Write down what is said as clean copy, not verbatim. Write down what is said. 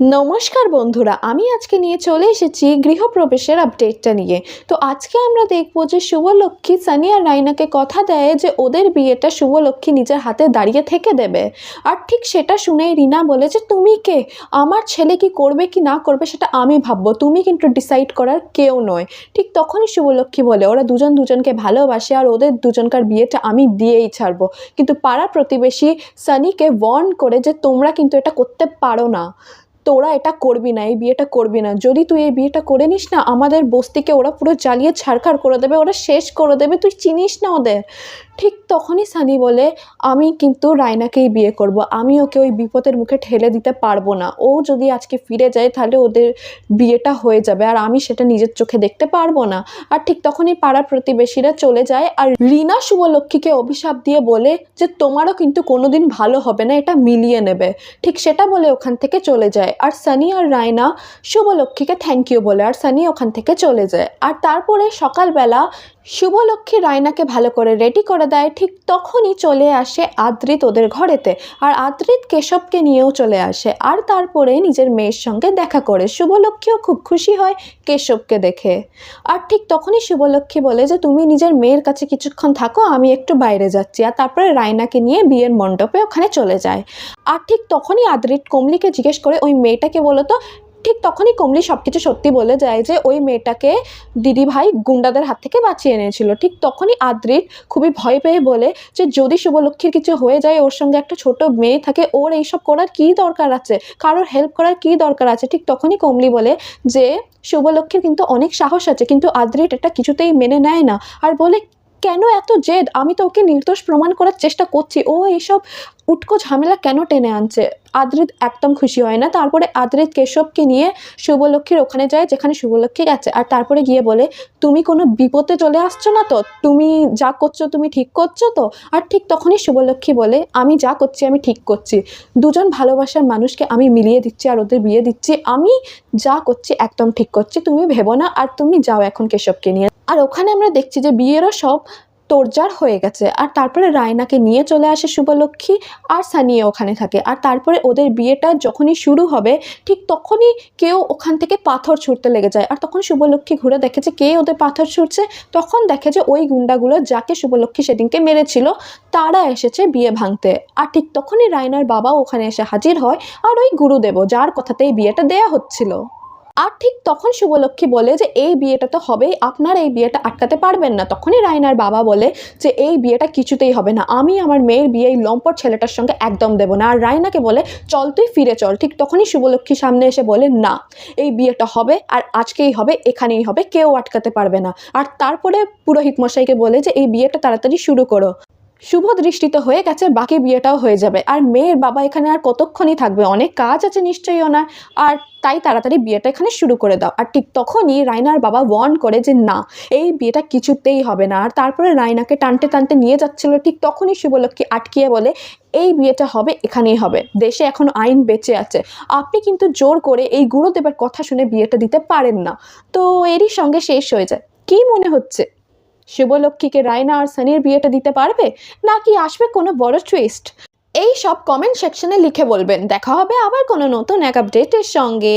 নমস্কার বন্ধুরা, আমি আজকে নিয়ে চলে এসেছি গৃহপ্রবেশের আপডেটটা নিয়ে। তো আজকে আমরা দেখব যে শুভলক্ষ্মী সানি আর রাইনাকে কথা দেয় যে ওদের বিয়েটা শুভলক্ষ্মী নিজের হাতে দাঁড়িয়ে থেকে দেবে। আর ঠিক সেটা শুনেই রিনা বলে যে তুমি কে, আমার ছেলে কি করবে কি না করবে সেটা আমি ভাববো, তুমি কিন্তু ডিসাইড করার কেউ নয়। ঠিক তখনই শুভলক্ষ্মী বলে ওরা দুজন দুজনকে ভালোবাসে আর ওদের দুজনকার বিয়েটা আমি দিয়েই ছাড়বো। কিন্তু পাড়া প্রতিবেশী সানিকে ওয়ার্ন করে যে তোমরা কিন্তু এটা করতে পারো না, তোরা এটা করবি না, এই বিয়েটা করবি না, যদি তুই এই বিয়েটা করে নিস না আমাদের বস্তিকে ওরা পুরো জ্বালিয়ে ছাড়খাড় করে দেবে, ওরা শেষ করে দেবে, তুই চিনিস না ওদের। ঠিক তখনই সানি বলে আমি কিন্তু রায়নাকেই বিয়ে করব, আমি ওকে ওই বিপদের মুখে ঠেলে দিতে পারবো না, ও যদি আজকে ফিরে যায় তাহলে ওদের বিয়েটা হয়ে যাবে আর আমি সেটা নিজের চোখে দেখতে পারবো না। আর ঠিক তখনই পাড়ার প্রতিবেশীরা চলে যায় আর রিনা শুভলক্ষ্মীকে অভিশাপ দিয়ে বলে যে তোমারও কিন্তু কোনোদিন ভালো হবে না, এটা মিলিয়ে নেবে। ঠিক সেটা বলে ওখান থেকে চলে যায় আর সানি আর রায়না শুভলক্ষ্মীকে থ্যাংক ইউ বলে আর সানি ওখান থেকে চলে যায়। আর তারপরে সকালবেলা শুভলক্ষ্মী রায়নাকে ভালো করে রেডি করে দেয়। ঠিক তখনই চলে আসে আদ্রিত ওদের ঘরেতে আর আদ্রিত কেশবকে নিয়েও চলে আসে আর তারপরে নিজের মেয়ের সঙ্গে দেখা করে। শুভলক্ষ্মীও খুব খুশি হয় কেশবকে দেখে। আর ঠিক তখনই শুভলক্ষ্মী বলে যে তুমি নিজের মেয়ের কাছে কিছুক্ষণ থাকো, আমি একটু বাইরে যাচ্ছি। আর তারপরে রায়নাকে নিয়ে বিয়ের মণ্ডপে ওখানে চলে যায়। আর ঠিক তখনই আদ্রিত কমলিকে জিজ্ঞেস করে ওই মেয়েটাকে বলো তো। ঠিক তখনই কমলি সব কিছু সত্যি বলে যায় যে ওই মেয়েটাকে দিদিভাই গুন্ডাদের হাত থেকে বাঁচিয়ে এনেছিল। ঠিক তখনই আদ্রিত খুবই ভয় পেয়ে বলে যে যদি শুভলক্ষ্মীর কিছু হয়ে যায়, ওর সঙ্গে একটা ছোট মেয়ে থাকে, ওর এইসব করার কী দরকার আছে, কারোর হেল্প করার কী দরকার আছে। ঠিক তখনই কমলি বলে যে শুভলক্ষ্মীর কিন্তু অনেক সাহস আছে, কিন্তু আদ্রিত এটা কিছুতেই মেনে নেয় না আর বলে কেন এত জেদ, আমি তো ওকে নির্দোষ প্রমাণ করার চেষ্টা করছি, ও এইসব উটকো ঝামেলা কেন টেনে আনছে। আদ্রিত একদম খুশি হয় না। তারপরে আদ্রিত কেশবকে নিয়ে শুভলক্ষ্মীর ওখানে যায় যেখানে শুভলক্ষ্মী গেছে আর তারপরে গিয়ে বলে তুমি কোনো বিপদে চলে আসছো না তো, তুমি যা করছো তুমি ঠিক করছো তো। আর ঠিক তখনই শুভলক্ষ্মী বলে আমি যা করছি আমি ঠিক করছি, দুজন ভালোবাসার মানুষকে আমি মিলিয়ে দিচ্ছি আর ওদের বিয়ে দিচ্ছি, আমি যা করছি একদম ঠিক করছি, তুমি ভেবো না, আর তুমি যাও এখন কেশবকে নিয়ে। আর ওখানে আমরা দেখছি যে বিয়েরও সব তোড়জোড় হয়ে গেছে আর তারপরে রায়নাকে নিয়ে চলে আসে শুভলক্ষ্মী আর সানিয়ে ওখানে থাকে। আর তারপরে ওদের বিয়েটা যখনই শুরু হবে ঠিক তখনই কেউ ওখান থেকে পাথর ছুঁড়তে লেগে যায় আর তখন শুভলক্ষ্মী ঘুরে দেখে যে কে ওদের পাথর ছুঁড়ছে। তখন দেখে যে ওই গুন্ডাগুলো যাকে শুভলক্ষ্মী সেদিনকে মেরেছিল তারা এসেছে বিয়ে ভাঙতে। আর ঠিক তখনই রায়নার বাবা ওখানে এসে হাজির হয় আর ওই গুরুদেবও যার কথাতেই বিয়েটা দেয়া হচ্ছিল। আর ঠিক তখন শুভলক্ষ্মী বলে যে এই বিয়েটা তো হবেই, আপনার এই বিয়েটা আটকাতে পারবেন না। তখনই রায়নার বাবা বলে যে এই বিয়েটা কিছুতেই হবে না, আমি আমার মেয়ের বিয়ে এই লম্পট ছেলেটার সঙ্গে একদম দেবো না। আর রায়নাকে বলে চল তুই ফিরে চল। ঠিক তখনই শুভলক্ষ্মী সামনে এসে বলে না, এই বিয়েটা হবে আর আজকেই হবে, এখানেই হবে, কেউ আটকাতে পারবে না। আর তারপরে পুরোহিত মশাইকে বলে যে এই বিয়েটা তাড়াতাড়ি শুরু করো, শুভ দৃষ্টিতে হয়ে গেছে, বাকি বিয়েটাও হয়ে যাবে। আর মেয়ের বাবা এখানে আর কতক্ষণই থাকবে, অনেক কাজ আছে নিশ্চয়ই ওনার, আর তাই তাড়াতাড়ি বিয়েটা এখানে শুরু করে দাও। আর ঠিক তখনই রায়নার বাবা ওয়ার্ন করে যে না, এই বিয়েটা কিছুতেই হবে না। আর তারপরে রায়নাকে টানতে টানতে নিয়ে যাচ্ছিল, ঠিক তখনই শুভলক্ষ্মী আটকিয়ে বলে এই বিয়েটা হবে, এখানেই হবে, দেশে এখন আইন বেঁচে আছে, আপনি কিন্তু জোর করে এই গুরুদেবের কথা শুনে বিয়েটা দিতে পারেন না। তো এরই সঙ্গে শেষ হয়ে যায়। কি মনে হচ্ছে, শুভলক্ষ্মীকে রায়না আর সানির বিয়েটা দিতে পারবে নাকি আসবে কোনো বড় টুইস্ট? এই সব কমেন্ট সেকশনে লিখে বলবেন। দেখা হবে আবার কোনো নতুন এক আপডেটের সঙ্গে।